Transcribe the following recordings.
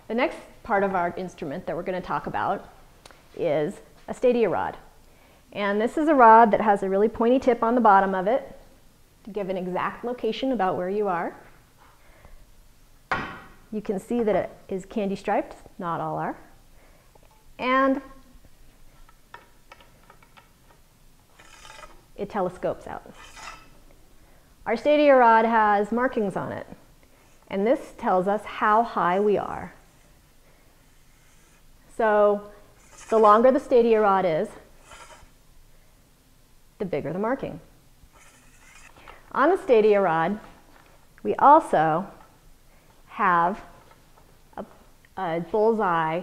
The next part of our instrument that we're going to talk about is a stadia rod. And this is a rod that has a really pointy tip on the bottom of it to give an exact location about where you are. You can see that it is candy striped, not all are. And it telescopes out. Our stadia rod has markings on it, and this tells us how high we are. So the longer the stadia rod is, the bigger the marking. On the stadia rod, we also have a bullseye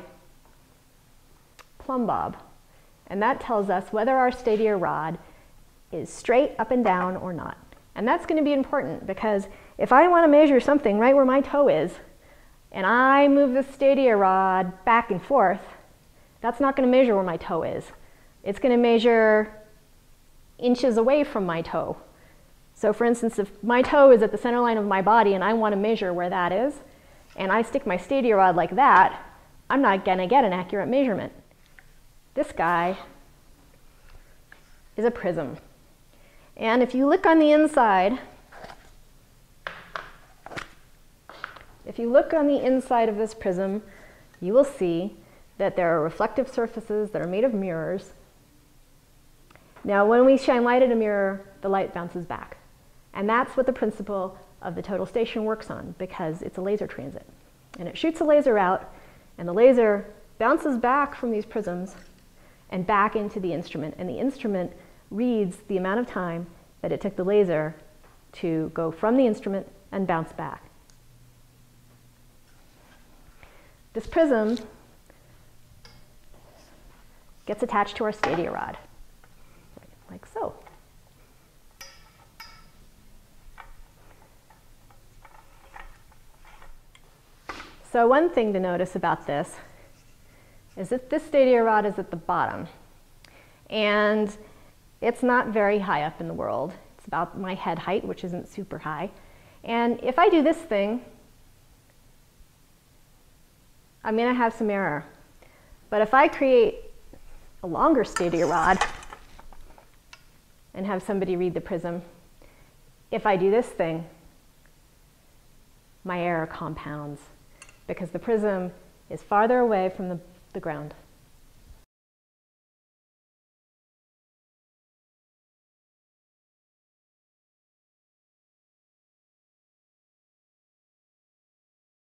plumb bob, and that tells us whether our stadia rod is straight up and down or not. And that's going to be important because if I want to measure something right where my toe is, and I move the stadia rod back and forth, that's not going to measure where my toe is. It's going to measure inches away from my toe. So for instance, if my toe is at the center line of my body and I want to measure where that is, and I stick my stadia rod like that, I'm not going to get an accurate measurement. This guy is a prism. And if you look on the inside, of this prism, you will see that there are reflective surfaces that are made of mirrors. Now, when we shine light at a mirror, the light bounces back. And that's what the principle of the total station works on, because it's a laser transit. And it shoots a laser out, and the laser bounces back from these prisms and back into the instrument. And the instrument reads the amount of time that it took the laser to go from the instrument and bounce back. This prism gets attached to our stadia rod, like so. So one thing to notice about this is that this stadia rod is at the bottom, and it's not very high up in the world. It's about my head height, which isn't super high. And if I do this thing, I'm going to have some error. But if I create a longer stadia rod and have somebody read the prism, if I do this thing, my error compounds because the prism is farther away from the ground.